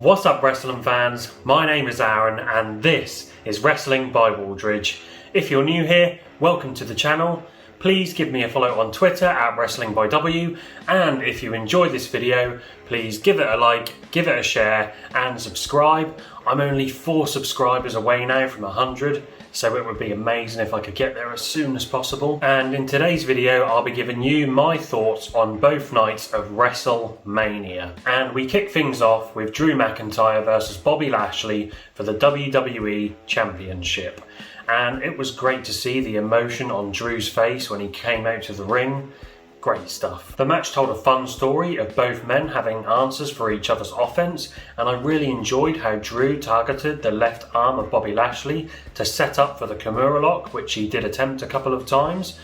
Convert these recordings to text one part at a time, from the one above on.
What's up, wrestling fans? My name is Aaron and this is Wrestling by Waldridge. If you're new here, welcome to the channel. Please give me a follow on Twitter at WrestlingByW, and if you enjoyed this video, please give it a like, give it a share and subscribe. I'm only 4 subscribers away now from 100, so it would be amazing if I could get there as soon as possible. And in today's video, I'll be giving you my thoughts on both nights of Wrestlemania. And we kick things off with Drew McIntyre versus Bobby Lashley for the WWE Championship. And it was great to see the emotion on Drew's face when he came out to the ring. Great stuff. The match told a fun story of both men having answers for each other's offense, and I really enjoyed how Drew targeted the left arm of Bobby Lashley to set up for the Kimura lock, which he did attempt a couple of times.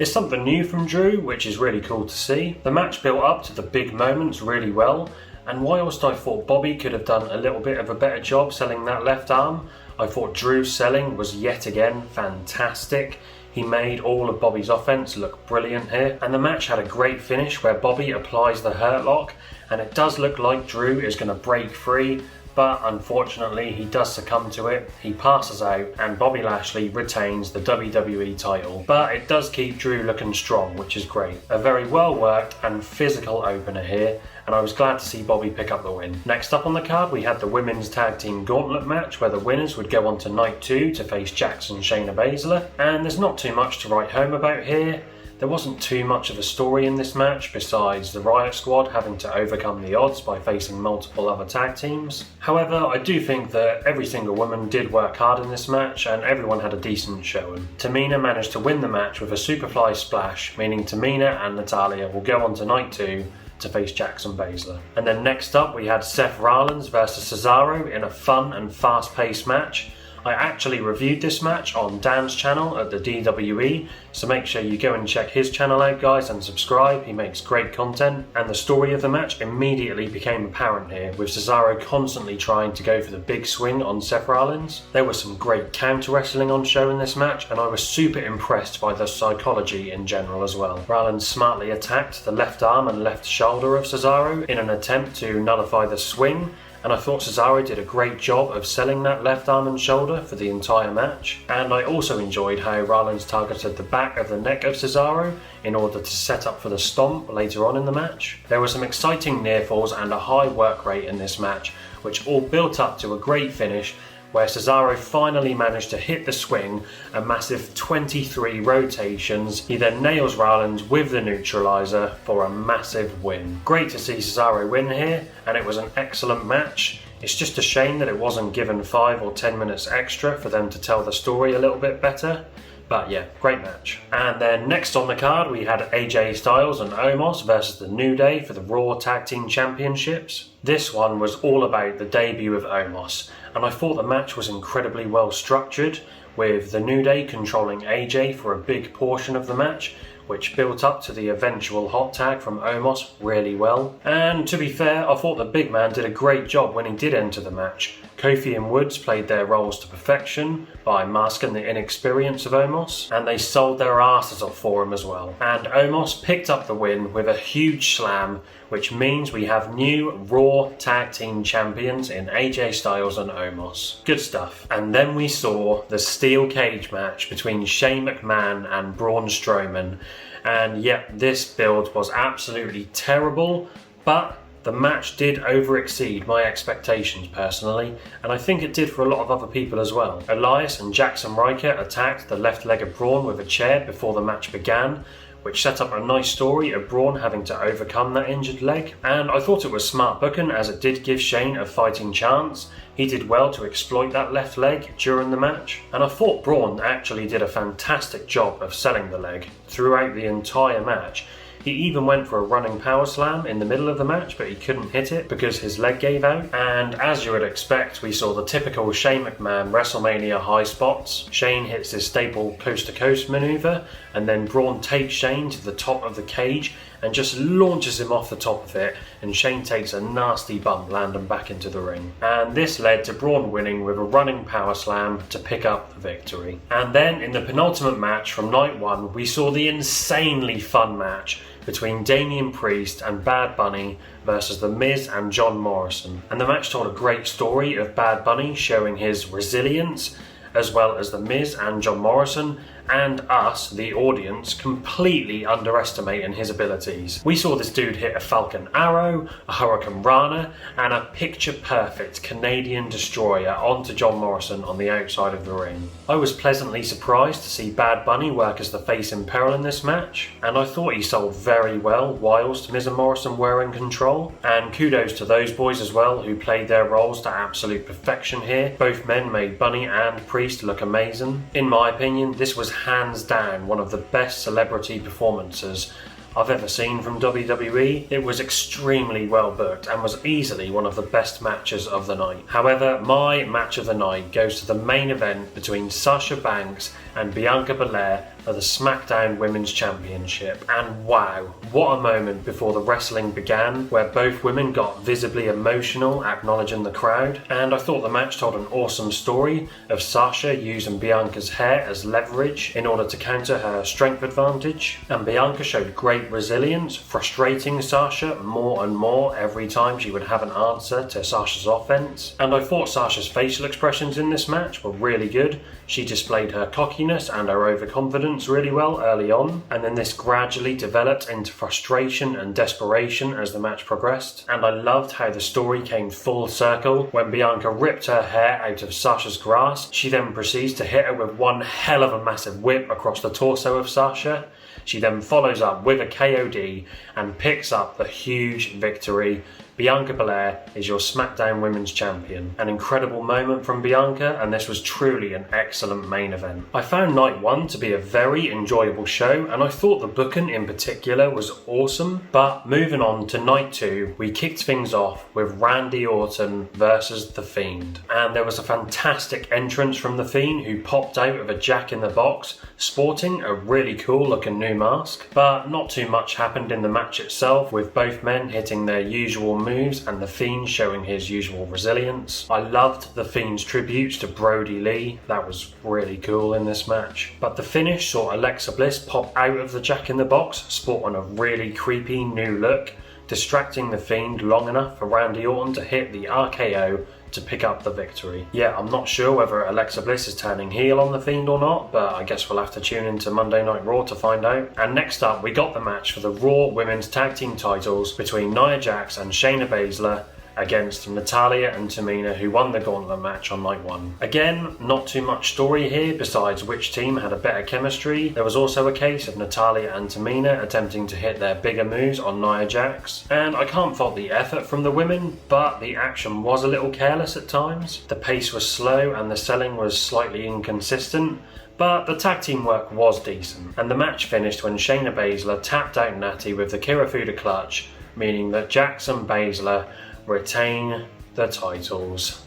It's something new from Drew, which is really cool to see. The match built up to the big moments really well, and whilst I thought Bobby could have done a little bit of a better job selling that left arm, I thought Drew's selling was yet again fantastic. He made all of Bobby's offense look brilliant here, and the match had a great finish where Bobby applies the hurt lock, and it does look like Drew is going to break free, but unfortunately he does succumb to it. He passes out and Bobby Lashley retains the WWE title, but it does keep Drew looking strong, which is great. A very well worked and physical opener here, and I was glad to see Bobby pick up the win. Next up on the card, we had the women's tag team gauntlet match where the winners would go on to night 2 to face Jax and Shayna Baszler, and there's not too much to write home about here. There wasn't too much of a story in this match besides the Riot Squad having to overcome the odds by facing multiple other tag teams. However, I do think that every single woman did work hard in this match and everyone had a decent showing. Tamina managed to win the match with a Superfly Splash, meaning Tamina and Natalya will go on to night 2 to face Jax and Baszler. And then next up we had Seth Rollins versus Cesaro in a fun and fast-paced match. I actually reviewed this match on Dan's channel at the DWE, so make sure you go and check his channel out, guys, and subscribe. He makes great content, and the story of the match immediately became apparent here, with Cesaro constantly trying to go for the big swing on Seth Rollins. There was some great counter wrestling on show in this match, and I was super impressed by the psychology in general as well. Rollins smartly attacked the left arm and left shoulder of Cesaro in an attempt to nullify the swing, and I thought Cesaro did a great job of selling that left arm and shoulder for the entire match. And I also enjoyed how Rollins targeted the back of the neck of Cesaro in order to set up for the stomp later on in the match. There were some exciting near falls and a high work rate in this match, which all built up to a great finish where Cesaro finally managed to hit the swing, a massive 23 rotations. He then nails Rollins with the neutralizer for a massive win. Great to see Cesaro win here, and it was an excellent match. It's just a shame that it wasn't given 5 or 10 minutes extra for them to tell the story a little bit better. But yeah, great match. And then next on the card we had AJ Styles and Omos versus the New Day for the Raw Tag Team Championships. This one was all about the debut of Omos, and I thought the match was incredibly well structured, with the New Day controlling AJ for a big portion of the match, which built up to the eventual hot tag from Omos really well. And to be fair, I thought the big man did a great job when he did enter the match. Kofi and Woods played their roles to perfection by masking the inexperience of Omos, and they sold their asses off for him as well. And Omos picked up the win with a huge slam, which means we have new Raw Tag Team Champions in AJ Styles and Omos. Good stuff. And then we saw the steel cage match between Shane McMahon and Braun Strowman. And yep, this build was absolutely terrible, but the match did over-exceed my expectations personally, and I think it did for a lot of other people as well. Elias and Jackson Riker attacked the left leg of Braun with a chair before the match began, which set up a nice story of Braun having to overcome that injured leg. And I thought it was smart booking, as it did give Shane a fighting chance. He did well to exploit that left leg during the match, and I thought Braun actually did a fantastic job of selling the leg throughout the entire match. He even went for a running power slam in the middle of the match, but he couldn't hit it because his leg gave out. And as you would expect, we saw the typical Shane McMahon WrestleMania high spots. Shane hits his staple coast-to-coast maneuver, and then Braun takes Shane to the top of the cage and just launches him off the top of it, and Shane takes a nasty bump, landing back into the ring. And this led to Braun winning with a running power slam to pick up the victory. And then in the penultimate match from night 1, we saw the insanely fun match between Damian Priest and Bad Bunny versus The Miz and John Morrison. And the match told a great story of Bad Bunny showing his resilience, as well as The Miz and John Morrison and us, the audience, completely underestimating his abilities. We saw this dude hit a Falcon Arrow, a Hurricane Rana, and a picture-perfect Canadian Destroyer onto John Morrison on the outside of the ring. I was pleasantly surprised to see Bad Bunny work as the face in peril in this match, and I thought he sold very well whilst Miz and Morrison were in control. And kudos to those boys as well, who played their roles to absolute perfection here. Both men made Bunny and Priest look amazing. In my opinion, this was hands down one of the best celebrity performances I've ever seen from WWE. It was extremely well booked and was easily one of the best matches of the night. However, my match of the night goes to the main event between Sasha Banks and Bianca Belair for the SmackDown Women's Championship. And wow, what a moment before the wrestling began, where both women got visibly emotional acknowledging the crowd. And I thought the match told an awesome story of Sasha using Bianca's hair as leverage in order to counter her strength advantage, and Bianca showed great resilience, frustrating Sasha more and more every time she would have an answer to Sasha's offense. And I thought Sasha's facial expressions in this match were really good. She displayed her cockiness and her overconfidence really well early on, and then this gradually developed into frustration and desperation as the match progressed. And I loved how the story came full circle when Bianca ripped her hair out of Sasha's grasp. She then proceeds to hit her with one hell of a massive whip across the torso of Sasha. She then follows up with a KOD and picks up the huge victory. Bianca Belair is your SmackDown Women's Champion. An incredible moment from Bianca, and this was truly an excellent main event. I found Night 1 to be a very enjoyable show, and I thought the booking in particular was awesome. But moving on to Night 2, we kicked things off with Randy Orton versus The Fiend. And there was a fantastic entrance from The Fiend, who popped out of a Jack in the Box, sporting a really cool looking new mask. But not too much happened in the match itself, with both men hitting their usual moves and The Fiend showing his usual resilience. I loved The Fiend's tributes to Brody Lee. That was really cool in this match. But the finish saw Alexa Bliss pop out of the Jack in the Box, sporting a really creepy new look, distracting The Fiend long enough for Randy Orton to hit the RKO to pick up the victory. Yeah, I'm not sure whether Alexa Bliss is turning heel on The Fiend or not, but I guess we'll have to tune into Monday Night Raw to find out. And next up, we got the match for the Raw Women's Tag Team titles between Nia Jax and Shayna Baszler against Natalya and Tamina, who won the gauntlet match on Night 1. Again, not too much story here besides which team had a better chemistry. There was also a case of Natalya and Tamina attempting to hit their bigger moves on Nia Jax, and I can't fault the effort from the women, but the action was a little careless at times. The pace was slow and the selling was slightly inconsistent, but the tag team work was decent, and the match finished when Shayna Baszler tapped out Natty with the Kirifuda clutch, meaning that Jax and Baszler retain the titles.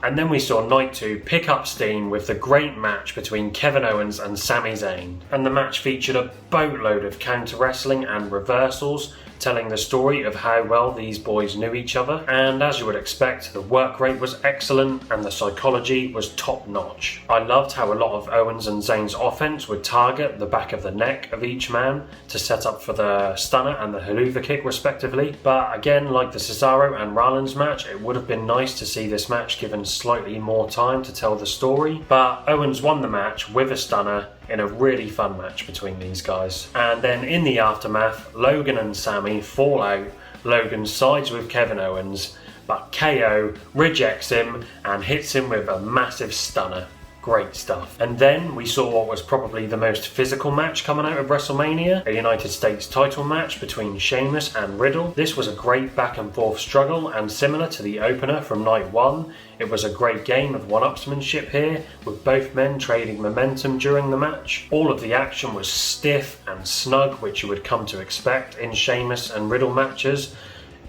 And then we saw Night 2 pick up steam with the great match between Kevin Owens and Sami Zayn. And the match featured a boatload of counter wrestling and reversals, telling the story of how well these boys knew each other. And as you would expect, the work rate was excellent and the psychology was top notch. I loved how a lot of Owens and Zayn's offense would target the back of the neck of each man to set up for the stunner and the haluva kick respectively. But again, like the Cesaro and Rollins match, it would have been nice to see this match given slightly more time to tell the story. But Owens won the match with a stunner in a really fun match between these guys. And then in the aftermath, Logan and Sami fall out. Logan sides with Kevin Owens, but KO rejects him and hits him with a massive stunner. Great stuff. And then we saw what was probably the most physical match coming out of WrestleMania, a United States title match between Sheamus and Riddle. This was a great back and forth struggle, and similar to the opener from Night 1, it was a great game of one-upsmanship here, with both men trading momentum during the match. All of the action was stiff and snug, which you would come to expect in Sheamus and Riddle matches.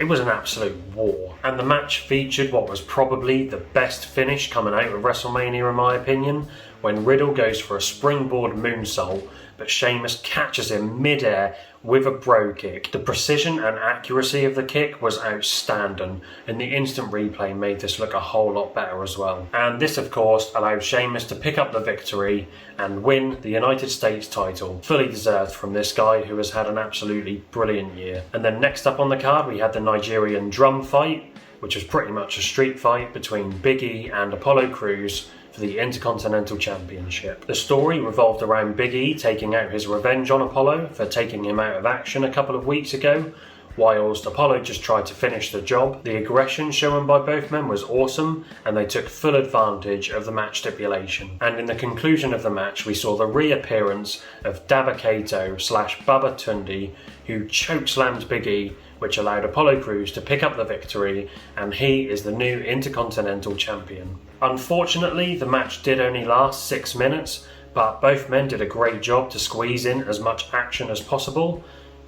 It was an absolute war, and the match featured what was probably the best finish coming out of WrestleMania in my opinion, when Riddle goes for a springboard moonsault, but Sheamus catches him mid-air with a bro kick. The precision and accuracy of the kick was outstanding, and the instant replay made this look a whole lot better as well. And this, of course, allowed Sheamus to pick up the victory and win the United States title. Fully deserved from this guy, who has had an absolutely brilliant year. And then next up on the card, we had the Nigerian drum fight, which was pretty much a street fight between Big E and Apollo Crews for the Intercontinental Championship. The story revolved around Big E taking out his revenge on Apollo for taking him out of action a couple of weeks ago, whilst Apollo just tried to finish the job. The aggression shown by both men was awesome, and they took full advantage of the match stipulation. And in the conclusion of the match, we saw the reappearance of Dabba-Kato / Baba Tunde, who chokeslammed Big E, which allowed Apollo Crews to pick up the victory, and he is the new Intercontinental Champion. Unfortunately, the match did only last 6 minutes, but both men did a great job to squeeze in as much action as possible.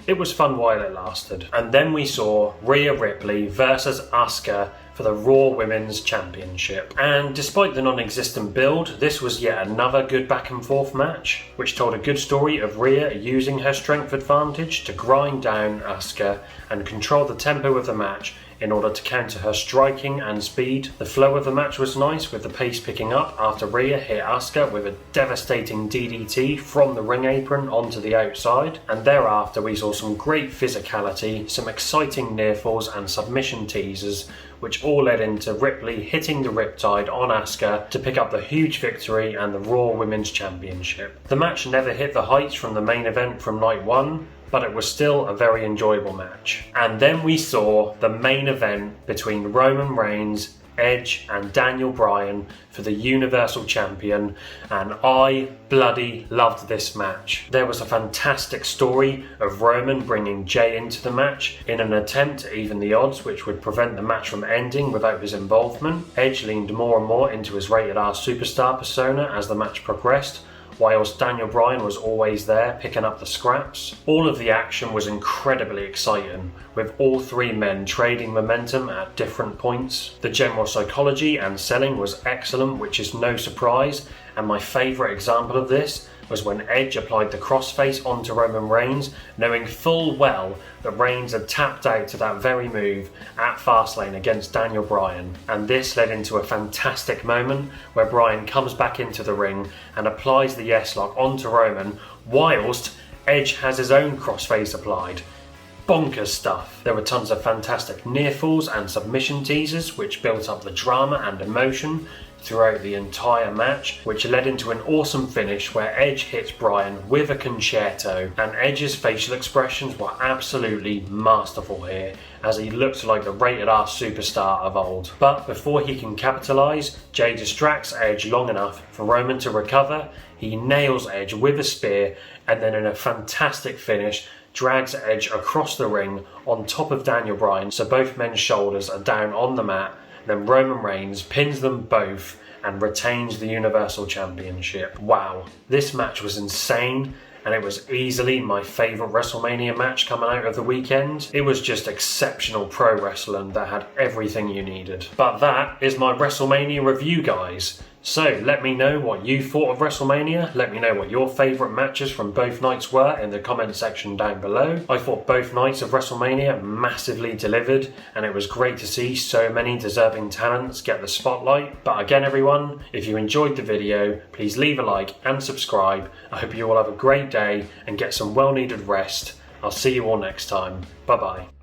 It was fun while it lasted. And then we saw Rhea Ripley versus Asuka for the Raw Women's Championship. And despite the non-existent build, this was yet another good back and forth match, which told a good story of Rhea using her strength advantage to grind down Asuka and control the tempo of the match in order to counter her striking and speed. The flow of the match was nice, with the pace picking up after Rhea hit Asuka with a devastating DDT from the ring apron onto the outside, and thereafter we saw some great physicality, some exciting near falls and submission teasers, which all led into Ripley hitting the Riptide on Asuka to pick up the huge victory and the Raw Women's Championship. The match never hit the heights from the main event from night one, but it was still a very enjoyable match. And then we saw the main event between Roman Reigns, Edge and Daniel Bryan for the Universal Champion, and I bloody loved this match. There was a fantastic story of Roman bringing Jay into the match in an attempt to even the odds, which would prevent the match from ending without his involvement. Edge leaned more and more into his rated R superstar persona as the match progressed, whilst Daniel Bryan was always there picking up the scraps. All of the action was incredibly exciting, with all three men trading momentum at different points. The general psychology and selling was excellent, which is no surprise, and my favourite example of this was when Edge applied the crossface onto Roman Reigns, knowing full well that Reigns had tapped out to that very move at Fastlane against Daniel Bryan. And this led into a fantastic moment where Bryan comes back into the ring and applies the yes lock onto Roman, whilst Edge has his own crossface applied. Bonkers stuff. There were tons of fantastic near falls and submission teasers, which built up the drama and emotion throughout the entire match, which led into an awesome finish where Edge hits Bryan with a concerto, and Edge's facial expressions were absolutely masterful here, as he looked like the rated R superstar of old. But before he can capitalise, Jay distracts Edge long enough for Roman to recover. He nails Edge with a spear, and then in a fantastic finish drags Edge across the ring on top of Daniel Bryan, so both men's shoulders are down on the mat. Then Roman Reigns pins them both and retains the Universal Championship. Wow, this match was insane, and it was easily my favourite WrestleMania match coming out of the weekend. It was just exceptional pro wrestling that had everything you needed. But that is my WrestleMania review, guys. So let me know what you thought of WrestleMania. Let me know what your favourite matches from both nights were in the comment section down below. I thought both nights of WrestleMania massively delivered, and it was great to see so many deserving talents get the spotlight. But again, everyone, if you enjoyed the video, please leave a like and subscribe. I hope you all have a great day and get some well-needed rest. I'll see you all next time. Bye bye.